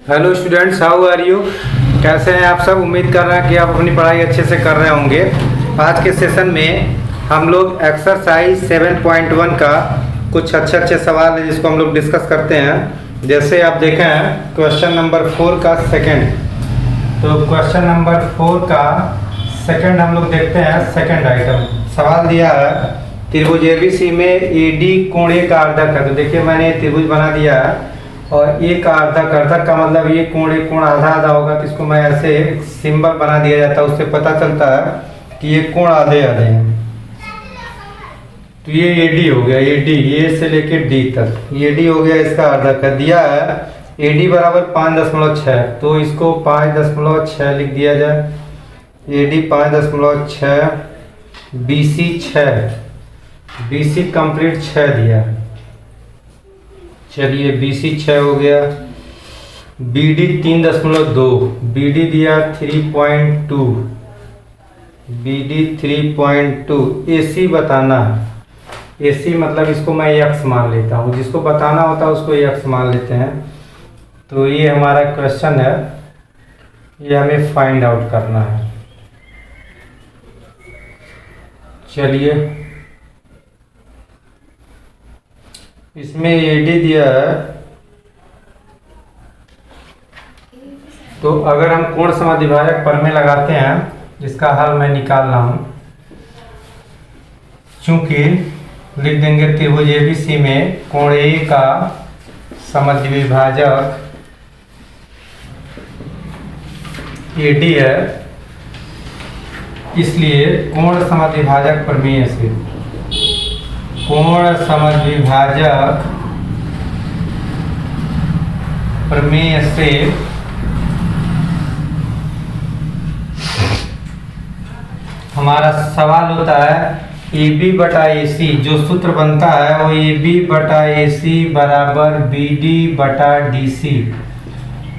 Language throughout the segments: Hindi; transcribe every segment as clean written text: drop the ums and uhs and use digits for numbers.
Hello students, how are you. कैसे हैं आप सब। उम्मीद कर रहे हैं कि आप अपनी पढ़ाई अच्छे से कर रहे होंगे। आज के सेशन में हम लोग एक्सरसाइज 7.1 का कुछ अच्छे सवाल है जिसको हम लोग डिस्कस करते हैं। जैसे आप देखें क्वेश्चन नंबर 4 का सेकंड, तो क्वेश्चन नंबर 4 का सेकंड हम लोग देखते हैं। सेकंड आइटम सवाल दिया है त्रिभुज एबीसी में एडी कोण एक आर्धक है। तो देखिए मैंने त्रिभुज बना दिया है और एक आर्धक, आर्धक का मतलब ये कोण एक कोण आधा आधा होगा, तो इसको मैं ऐसे सिंबल बना दिया जाता है, उससे पता चलता है कि ये कोण आधे आधे हैं। तो ये एडी हो गया, एडी ए से लेके डी तक एडी हो गया, इसका आर्धक है। दिया है एडी बराबर 5.6, तो इसको 5.6 लिख दिया जाए। एडी 5.6, बीसी 6, बीसी कंप्लीट 6 दिया है। चलिए बीसी 6 हो गया। बीडी 3.2, बीडी दिया 3.2, बीडी 3.2। एसी बताना है। एसी मतलब इसको मैं एक्स मान लेता हूँ, जिसको बताना होता है उसको एक्स मान लेते हैं। तो ये हमारा क्वेश्चन है, ये हमें फाइंड आउट करना है। चलिए इसमें एडी दिया है, तो अगर हम कोण समद्विभाजक प्रमेय लगाते हैं, जिसका हल मैं निकाल रहा हूं। चूंकि लिख देंगे त्रिभुज एबीसी में कोण ए का समद्विभाजक एडी है, इसलिए कोण समद्विभाजक प्रमेय से कोण समद्विभाजक प्रमेय से हमारा सवाल होता है ए बी बटा ए सी। जो सूत्र बनता है वो ए बी बटा ए सी बराबर बी डी बटा डी सी।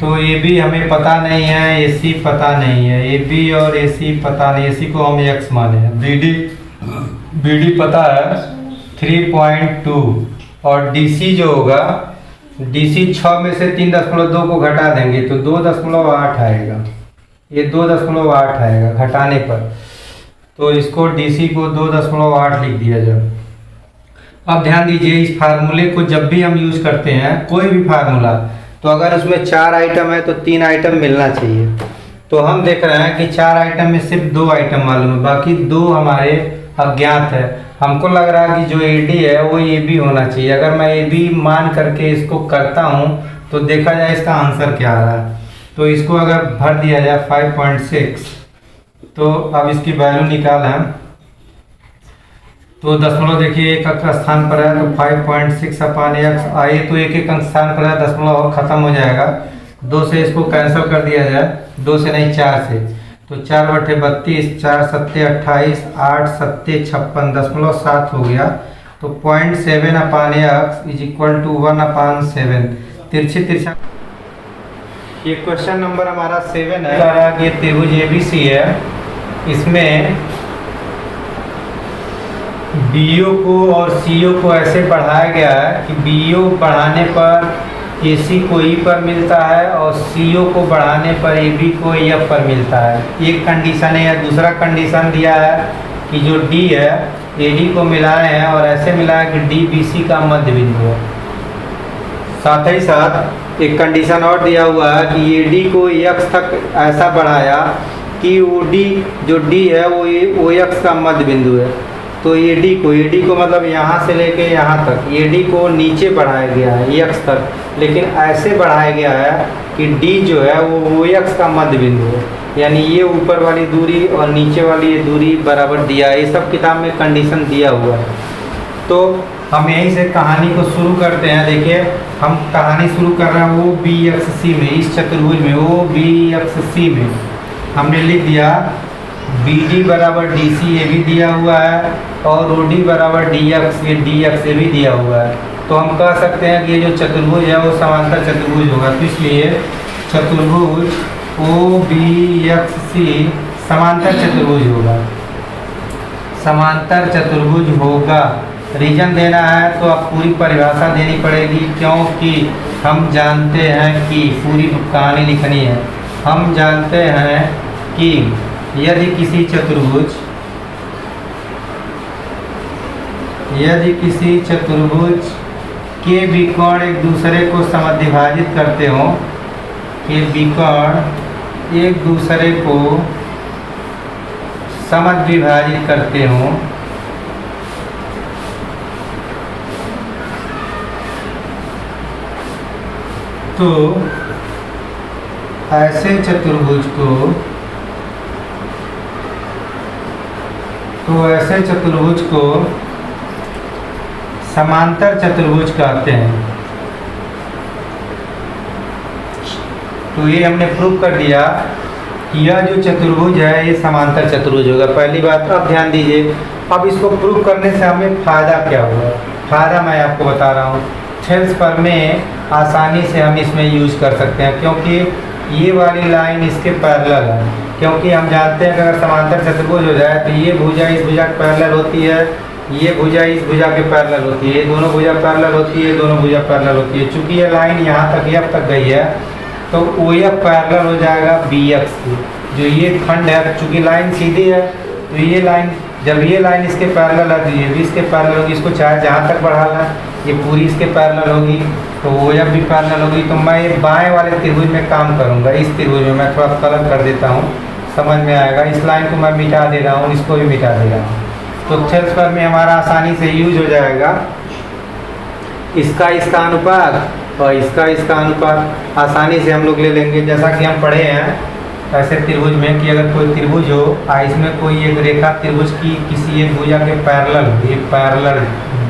तो ए बी हमें पता नहीं है, ए सी पता नहीं है। ए बी और ए सी पता नहीं, ए सी को हम एक्स माने हैं। बी डी पता है 3.2 और DC जो होगा, DC 6 में से 3.2 को घटा देंगे तो 2.8 आएगा। ये 2.8 आएगा घटाने पर, तो इसको DC को 2.8 लिख दिया जाए। अब ध्यान दीजिए, इस फार्मूले को जब भी हम यूज करते हैं कोई भी फार्मूला, तो अगर उसमें 4 आइटम है तो 3 आइटम मिलना चाहिए। तो हम देख रहे हैं कि 4 आइटम में सिर्फ 2 आइटम मालूम है, बाकी 2 हमारे अज्ञात है। हमको लग रहा है कि जो एडी है वो ए बी होना चाहिए। अगर मैं ए बी मान करके इसको करता हूँ तो देखा जाए इसका आंसर क्या आ रहा है। तो इसको अगर भर दिया जाए 5.6, तो अब इसकी वैल्यू निकालें तो दशमलव देखिए एक अंक स्थान पर है, तो 5.6 अपान एक्स आए, तो एक एक अंक स्थान पर है, दशमलव खत्म हो जाएगा। 2 से इसको कैंसिल कर दिया जाए, 2 से नहीं 4 से, तो 4/32, 4 सत्ते 28, 8 सत्ते 56, 0.7 हो गया। तो 0.7 अपान एक्स इज इक्वल टू 1/7। तिरछी तिरछा ये क्वेश्चन नंबर हमारा 7 है। ये त्रिभुज एबीसी है, इसमें बीओ को और सीओ को ऐसे बढ़ाया गया है कि बीओ बढ़ाने पर एसी को ई पर मिलता है और सीओ को बढ़ाने पर एबी को एफ पर मिलता है। एक कंडीशन है। या दूसरा कंडीशन दिया है कि जो डी है एडी को मिलाए हैं और ऐसे मिलाया कि डी बीसी का मध्य बिंदु है। साथ ही साथ एक कंडीशन और दिया हुआ है कि एडी को एक्स तक ऐसा बढ़ाया कि वो डी जो डी है वो एक्स का मध्य बिंदु है। तो एडी को मतलब यहाँ से लेके यहाँ तक एडी को नीचे बढ़ाया गया है एक्स तक, लेकिन ऐसे बढ़ाया गया है कि डी जो है वो एक्स का मध्य बिंदु है। यानी ये ऊपर वाली दूरी और नीचे वाली ये दूरी बराबर दिया है। ये सब किताब में कंडीशन दिया हुआ है। तो हम यहीं से कहानी को शुरू करते हैं। देखिए हम कहानी शुरू कर रहे हैं वो बी एक्स सी में, इस चतुर्भुज में वो बी एक्स सी में हमने लिख दिया बी डी बराबर डी सी, ये भी दिया हुआ है, और ओ डी बराबर डी एक्स, ये डी एक्स ये भी दिया हुआ है। तो हम कह सकते हैं कि ये जो चतुर्भुज है वो समांतर चतुर्भुज होगा। तो इसलिए चतुर्भुज ओ बी एक्स सी समांतर चतुर्भुज होगा, समांतर चतुर्भुज होगा। रीजन देना है तो अब पूरी परिभाषा देनी पड़ेगी, क्योंकि हम जानते हैं कि पूरी कहानी लिखनी है। हम जानते हैं कि यदि किसी चतुर्भुज के विकर्ण एक दूसरे को समद्विभाजित करते हों, के विकर्ण एक दूसरे को समद्विभाजित करते हों, तो ऐसे चतुर्भुज को समांतर चतुर्भुज कहते हैं। तो ये हमने प्रूव कर दिया कि यह जो चतुर्भुज है ये समांतर चतुर्भुज होगा। पहली बात। अब ध्यान दीजिए, अब इसको प्रूव करने से हमें फ़ायदा क्या होगा। फ़ायदा मैं आपको बता रहा हूँ। थेल्स प्रमेय आसानी से हम इसमें यूज कर सकते हैं, क्योंकि ये वाली लाइन इसके पैरेलल है। क्योंकि हम जानते हैं कि अगर समांतर चतुर्भुज हो जाए तो ये भुजा इस भुजा के पैरेलल होती है, ये भुजा इस भुजा के पैरेलल होती है, ये दोनों भुजा पैरेलल होती है, दोनों भुजा पैरेलल होती है। चूँकि ये लाइन यहाँ तक एफ तक गई है तो ओ एफ पैरेलल हो जाएगा बी एक्स की। जो ये खंड है, चूँकि लाइन सीधी है तो ये लाइन, जब ये लाइन इसके पैरेलल है तो ये भी इसके पैरेलल होगी। इसको चाहे जहाँ तक बढ़ाना, ये पूरी इसके पैरेलल होगी तो वो जब भी पैरेलल होगी। तो मैं ये बाएं वाले त्रिभुज में काम करूँगा। इस त्रिभुज में मैं थोड़ा कलर कर देता हूँ, समझ में आएगा। इस लाइन को मैं मिटा दे रहा हूँ, इसको भी मिटा दे रहा हूँ। तो थेल्स प्रमेय हमारा आसानी से यूज हो जाएगा। इसका अनुपात और इसका अनुपात आसानी से हम लोग ले लेंगे। जैसा कि हम पढ़े हैं ऐसे त्रिभुज में कि अगर कोई त्रिभुज हो, इसमें कोई एक रेखा त्रिभुज की किसी एक भुजा के पैरेलल, ये पैरेलल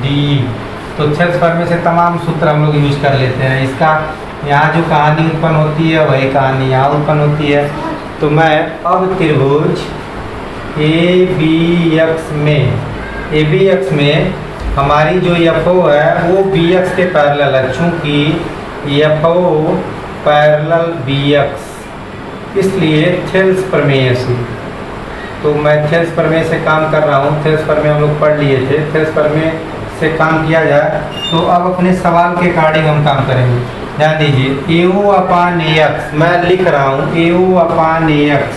डी, तो थेल्स प्रमेय से तमाम सूत्र हम लोग यूज कर लेते हैं। इसका यहाँ जो कहानी उत्पन्न होती है वही कहानी यहाँ उत्पन्न होती है। तो मैं अब त्रिभुज ए बी एक्स में हमारी जो एफ ओ है वो बी एक्स के पैरेलल है। चूँकि F O parallel B X, इसलिए थेल्स प्रमेय से, तो मैं थेल्स प्रमेय से काम कर रहा हूँ। थेल्स प्रमेय हम लोग पढ़ लिए थे। थेल्स प्रमेय से काम किया जाए तो अब अपने सवाल के अकॉर्डिंग हम काम करेंगे। ध्यान दीजिए, ए ओ अपान ए एक्स मैं लिख रहा हूँ, ए ओ अपान ए एक्स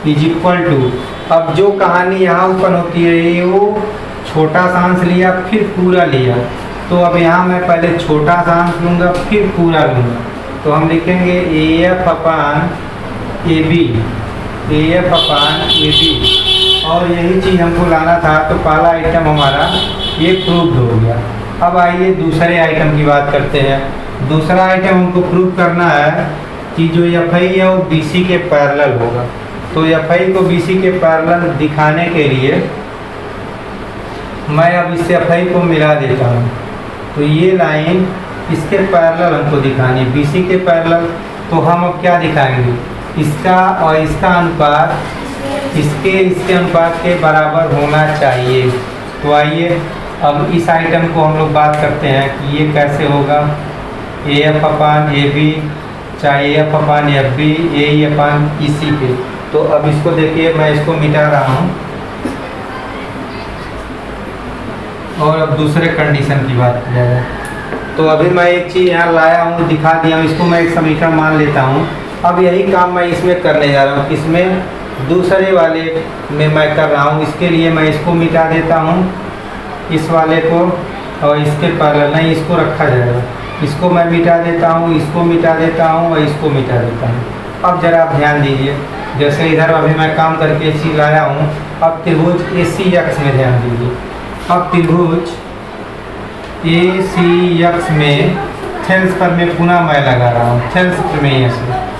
इज इक्वल टू, अब जो कहानी यहाँ उत्पन्न होती है, ए ओ छोटा सा अंश लिया फिर पूरा लिया, तो अब यहाँ मैं पहले छोटा सा अंश लूँगा फिर पूरा लूँगा। तो हम लिखेंगे ए एफ अपान ए बी, और यही चीज़ हमको लाना था। तो पहला आइटम हमारा ये प्रूव्ड हो गया। अब आइए दूसरे आइटम की बात करते हैं। दूसरा आइटम हमको प्रूव करना है कि जो एफ आई है वो बी सी के पैरेलल होगा। तो एफ आई को बी सी के पैरेलल दिखाने के लिए मैं अब इस एफ आई को मिला देता हूँ। तो ये लाइन इसके पैरेलल हमको दिखानी है, बी सी के पैरेलल। तो हम अब क्या दिखाएंगे, इसका और इसका अनुपात इसके अनुपात के बराबर होना चाहिए। तो आइए अब इस आइटम को हम लोग बात करते हैं कि ये कैसे होगा। ए एफ अपान ए बी चाहे A F upon F B, A E upon E C पे। तो अब इसको देखिए, मैं इसको मिटा रहा हूँ और अब दूसरे कंडीशन की बात की जाए। तो अभी मैं एक चीज़ यहाँ लाया हूँ, दिखा दिया हूँ, इसको मैं एक समीकरण मान लेता हूँ। अब यही काम मैं इसमें करने जा रहा हूँ, इसमें दूसरे वाले में मैं कर रहा हूँ। इसके लिए मैं इसको मिटा देता हूँ, इस वाले को, और इसके पैरेलल नहीं, इसको रखा जाएगा। इसको मैं मिटा देता हूँ, इसको मिटा देता हूँ और इसको मिटा देता हूँ। अब ज़रा आप ध्यान दीजिए, जैसे इधर अभी मैं काम करके चीज़ लाया हूँ। अब त्रिभुज ए सी एक्स में ध्यान दीजिए। अब त्रिभुज ए सी एक्स में थेल्स प्रमेय पुनः मैं लगा रहा हूँ, थेल्स प्रमेय से।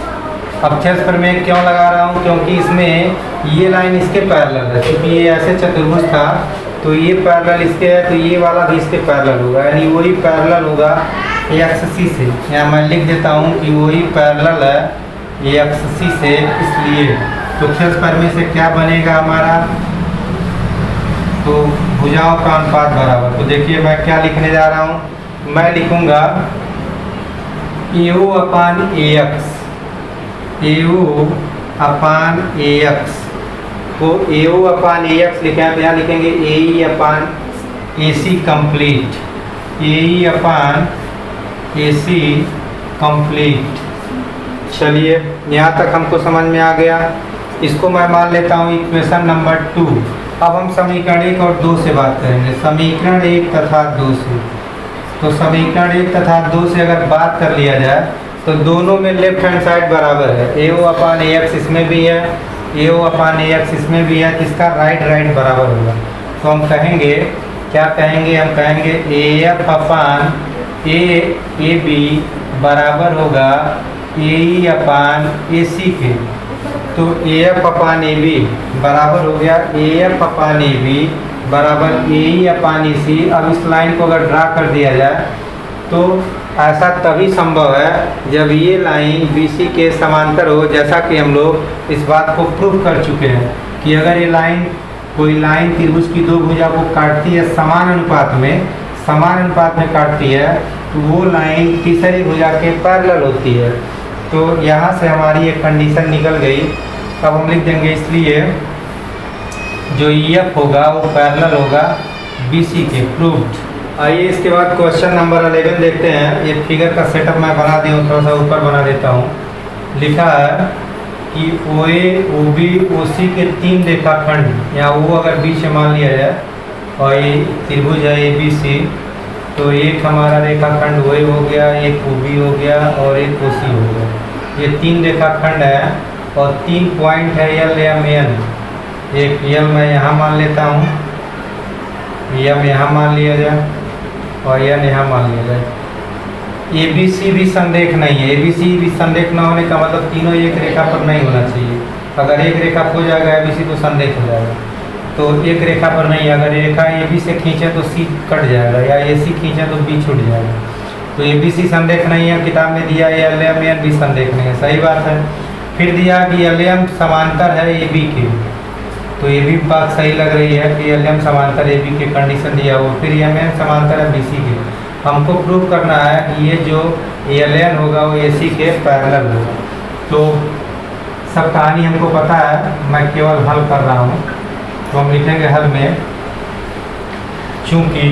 अब थेल्स प्रमेय क्यों लगा रहा हूँ, क्योंकि इसमें ये लाइन इसके पैरेलल है। क्योंकि ये ऐसे चतुर्भुज था तो ये पैरेलल इसके है, तो ये वाला भी इसके पैरेलल होगा, यानी वही पैरेलल होगा एक्स सी से। यहाँ मैं लिख देता हूँ कि वही पैरेलल है एक्स सी से। इसलिए तो थेल्स प्रमेय से क्या बनेगा हमारा, तो भुजाओं का अनुपात बराबर। तो देखिए मैं क्या लिखने जा रहा हूँ, मैं लिखूँगा ए ओ अपान ए एक्स, ए ओ अपान ए एक्स। को AO अपान AX लिखे हैं तो यहाँ लिखेंगे AE अपान AC कंप्लीट, AE अपान AC कंप्लीट। चलिए यहाँ तक हमको समझ में आ गया। इसको मैं मान लेता हूँ इक्वेशन नंबर 2। अब हम समीकरण 1 और 2 से बात करेंगे। समीकरण 1 तथा 2 से, तो समीकरण 1 तथा 2 से अगर बात कर लिया जाए तो दोनों में लेफ्ट हैंड साइड बराबर है। AO अपान AX इसमें भी है, AO अपान AX इसमें भी है, इसका राइट बराबर होगा। तो हम कहेंगे, क्या कहेंगे, हम कहेंगे AF अपान AB बराबर होगा AE अपान AC के। तो AF अपान AB बराबर हो गया AF अपान AB बराबर AE अपान AC। अब इस लाइन को अगर ड्रा कर दिया जाए तो ऐसा तभी संभव है जब ये लाइन BC के समांतर हो, जैसा कि हम लोग इस बात को प्रूव कर चुके हैं कि अगर ये लाइन, कोई लाइन त्रिभुज की दो भुजा को काटती है समान अनुपात में काटती है तो वो लाइन तीसरी भुजा के पैरेलल होती है। तो यहाँ से हमारी एक कंडीशन निकल गई। अब हम लिख देंगे, इसलिए जो EF होगा वो पैरेलल होगा BC के, प्रूव्ड। आइए इसके बाद क्वेश्चन नंबर 11 देखते हैं। ये फिगर का सेटअप मैं बना दी हूँ, थोड़ा सा ऊपर बना देता हूँ। लिखा है कि OA OB OC के 3 रेखाखंड, यहाँ वो अगर बीच में मान लिया जाए और ये त्रिभुज है ABC, तो एक हमारा रेखाखंड OA हो गया, एक OB हो गया और एक OC हो गया। ये 3 रेखाखंड है और 3 पॉइंट है L, M, N। एक L मैं यहाँ मान लेता हूँ, M यहाँ मान लिया जाए और N यहाँ मान लिया जाए। ABC भी संरेख नहीं है। ABC भी संरेख न होने का मतलब तीनों एक रेखा पर नहीं होना चाहिए। अगर एक रेखा हो जाएगा ABC तो संरेख हो जाएगा, तो एक रेखा पर नहीं। अगर रेखा AB से खींचे तो C कट जाएगा, या AC खींचे तो B छूट जाएगा। तो ABC संरेख नहीं है, किताब में दिया है। L, M, N भी संरेख नहीं है, सही बात है। फिर दिया कि LM समांतर है AB के, तो ये भी बात सही लग रही है कि LM समांतर AB के, कंडीशन दिया हो। फिर MN समांतर है BC के। हमको प्रूव करना है कि ये जो LN होगा वो AC के पैरेलल होगा। तो सब कहानी हमको पता है, मैं केवल हल कर रहा हूँ। तो हम लिखेंगे हल में, चूँकि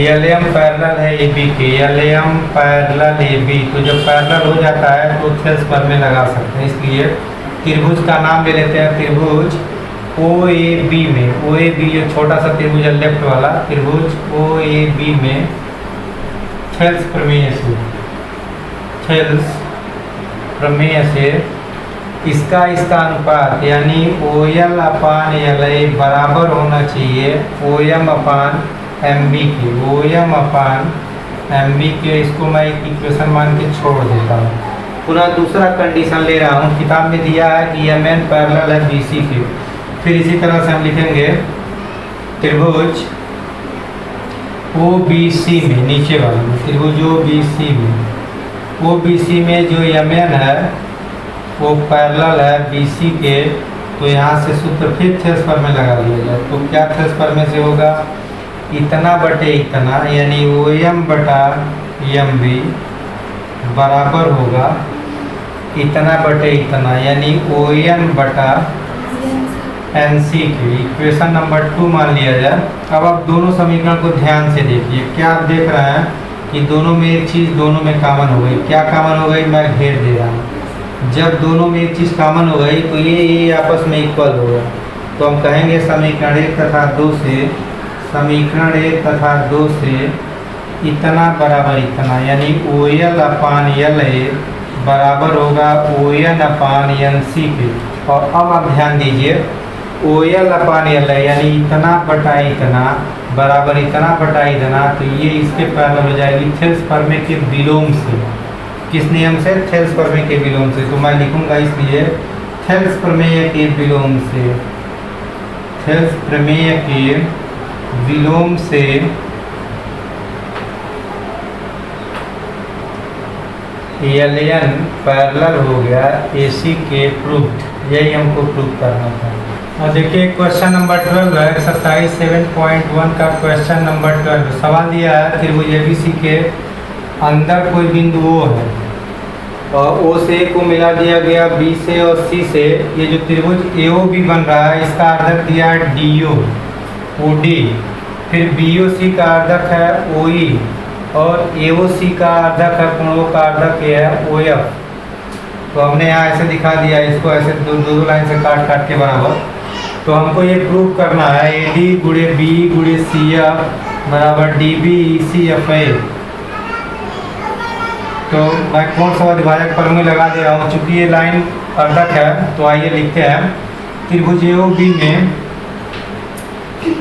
LM पैरेलल है AB के, LM पैरेलल AB, तो जब पैरेलल हो जाता है तो थेल्स पर में लगा सकते हैं। इसलिए त्रिभुज का नाम ले लेते हैं, त्रिभुज OAB में, OAB जो छोटा सा त्रिभुज है लेफ्ट वाला, त्रिभुज OAB में थेल्स प्रमेय से इसका अनुपात यानी OL अपान LA बराबर होना चाहिए OM अपान MB के, OM अपान MB के। इसको मैं एक इक्वेशन मान के छोड़ देता हूँ। पुनः दूसरा कंडीशन ले रहा हूँ, किताब में दिया है कि MN पैरेलल है BC के। फिर इसी तरह से हम लिखेंगे त्रिभुज OBC में, नीचे वाला में त्रिभुज OBC में जो MN है वो पैरेलल है BC के। तो यहाँ से सूत्र फिर थेल्स पर में लगा लिया जाए। तो क्या थेल्स पर में से होगा, इतना बटे इतना यानी OM बटा MB बराबर होगा इतना बटे इतना यानी ON बटा NC के। इक्वेशन नंबर 2 मान लिया जाए। अब आप दोनों समीकरण को ध्यान से देखिए। क्या आप देख रहे हैं कि दोनों में एक चीज़ दोनों में कॉमन हो गई। क्या कॉमन हो गई, मैं घेर दे रहा हूँ। जब दोनों में एक चीज़ कॉमन हो गई तो ये आपस में इक्वल होगा। तो हम कहेंगे समीकरण 1 तथा 2 से, समीकरण 1 तथा 2 से इतना बराबर इतना यानी OL अपान LA बराबर होगा ON अपान NC के। और अब आप ध्यान दीजिए, OL अपान LA यानी इतना बटा इतना बराबर इतना बटा इतना, तो ये इसके पैरेलल हो जाएगी थेल्स प्रमेय के विलोम से। किस नियम से, थेल्स प्रमेय के विलोम से। तो मैं लिखूंगा इसलिए थेल्स प्रमेय के विलोम से, थेल्स प्रमेय के विलोम से LN पैरेलल हो गया AC के, प्रूव्ड। यही हमको प्रूव करना था। और देखिए क्वेश्चन नंबर 12 है, एक्सरसाइज 7.1 का क्वेश्चन नंबर 12। सवाल दिया है त्रिभुज ABC के अंदर कोई बिंदु O है। और ओ से ए को मिला दिया गया बी से और सी से। ये जो त्रिभुज ए ओ बी बन रहा है इसका अर्धक दिया है डी ओ ओ डी, फिर बी ओ सी का अर्धक है ओ ई और ए ओ सी का अर्धक है कोणों का अर्धक ये है ओ एफ। तो हमने यहाँ ऐसे दिखा दिया, इसको ऐसे दो दो लाइन से काट काट के बराबर। तो हमको ये प्रूव करना है ए डी गुणे बी गुणे सी एफ बराबर D B E C F A. तो मैं कोण समद्विभाजक प्रमेय लगा दे रहा हूँ, चूंकि ये लाइन अर्धक है तो आइए लिखते हैं त्रिभुज ए ओ बी में,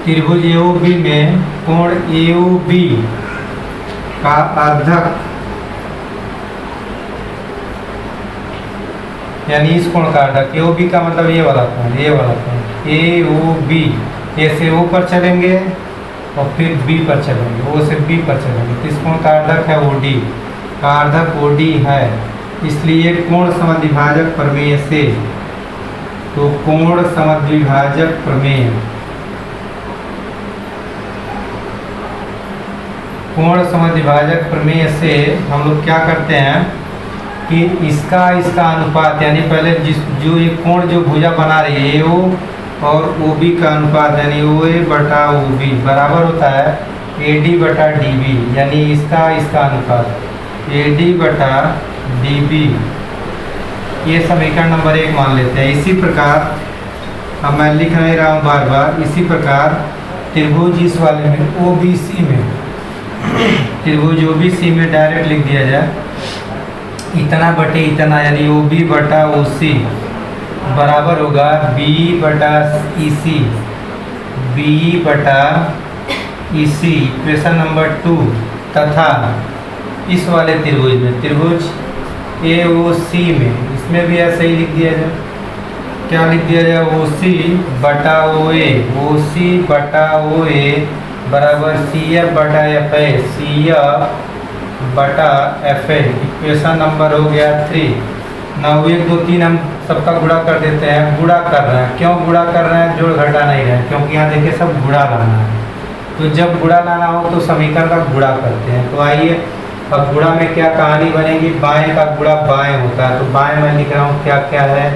त्रिभुज ए ओ बी में कोण ए ओ बी का अर्धक यानी इस कोण का अर्धक, ए ओ बी का मतलब ये वाला कोण, ये वाला कोण ए ओ बी, ए से ओ पर चलेंगे और फिर बी पर चलेंगे, ओ से बी पर चलेंगे। तो इस कोण का अर्धक है ओ डी, का अर्धक ओ डी है, इसलिए कोण समद्विभाजक प्रमेय से, तो कोण समद्विभाजक प्रमेय, कोण समद्विभाजक प्रमेय से हम लोग क्या करते हैं कि इसका अनुपात यानी पहले जो ये कोण जो भुजा बना रही है ए ओ और ओ बी का अनुपात यानी ओ ए बटा ओ बी बराबर होता है ए डी बटा डी बी, यानी इसका अनुपात ए डी बटा डी बी। ये समीकरण नंबर 1 मान लेते हैं। इसी प्रकार अब मैं लिख नहीं रहा हूँ बार बार, इसी प्रकार त्रिभुज इस वाले में ओ बी सी में, त्रिभुज ओ बी सी में डायरेक्ट लिख दिया जाए इतना बटे इतना यानी ओ बी बटा ओ सी बराबर होगा बी बटा ई सी, बी बटा ई सी इक्वेशन नंबर 2। तथा इस वाले त्रिभुज में, त्रिभुज ए ओ सी में, इसमें भी ऐसे ही लिख दिया जाए, क्या लिख दिया जाए ओ सी बटा ओ ए, ओ सी बटा ओ ए बराबर सी एफ बटा एफ ए, सी एफ बटा एफ ए इक्वेशन नंबर हो गया 3। ना 1 2 3 हम सबका गुणा कर देते हैं, गुणा कर रहे हैं, क्यों गुणा कर रहे हैं, जोड़ घटा नहीं रहे हैं, क्योंकि यहाँ देखिए सब गुणा लाना है। तो जब गुणा लाना हो तो समीकरण का गुणा करते हैं। तो आइए अब गुणा में क्या कहानी बनेगी, बाएं का गुणा बाएं होता है, तो बाएं में लिख रहा हूँ क्या क्या है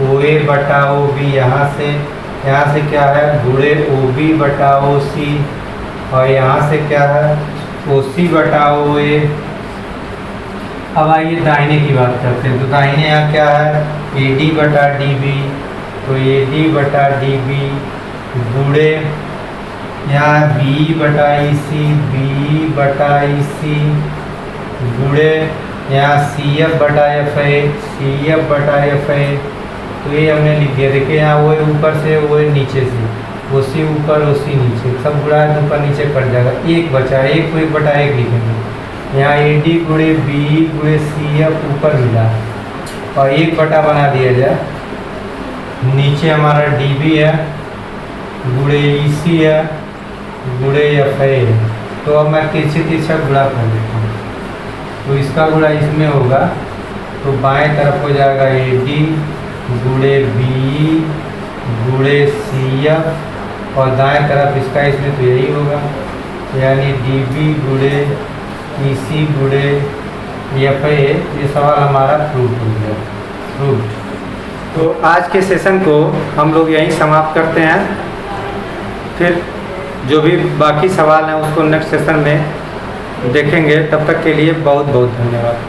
ओ ए बटा ओ बी, यहाँ से क्या है गुणे ओ बी बटा ओ सी, और यहाँ से क्या है ओ सी बटा ओ ए। अब आइए दाहिने की बात करते हैं। तो दाहिने यहाँ क्या है ए डी बटा डी बी, तो ए डी बटा डी बी गुणे यहाँ बी बटा ई सी, बी बटा ई सी गुणे यहाँ सी एफ बटा एफ ए, सी एफ बटा एफ ए। तो ये हमने लिख दिया, देखिए यहाँ वो ऊपर से वो नीचे से, ओ सी ऊपर ओ सी नीचे, सब गुणा ऊपर नीचे कट जाएगा, एक बचा, एक को 1 बटा 1 लिखेंगे। यहाँ ए डी गुणे बी गुणे सी एफ ऊपर मिला और 1 बटा बना दिया जाए, नीचे हमारा डी बी है गुणे ई सी है गुणे एफ ए। तो अब मैं तिरछा गुणा कर देता हूँ, तो इसका गुणा इसमें होगा, तो बाएं तरफ हो जाएगा ए डी गुणे बी गुणे सी एफ और दाएं तरफ इसका इसमें तो यही होगा, यानी डी बी गुणे ई सी गुणे एफ ए। ये सवाल हमारा प्रूव हो गया, प्रूव। तो आज के सेशन को हम लोग यहीं समाप्त करते हैं, फिर जो भी बाकी सवाल हैं उसको नेक्स्ट सेशन में देखेंगे। तब तक के लिए बहुत बहुत धन्यवाद।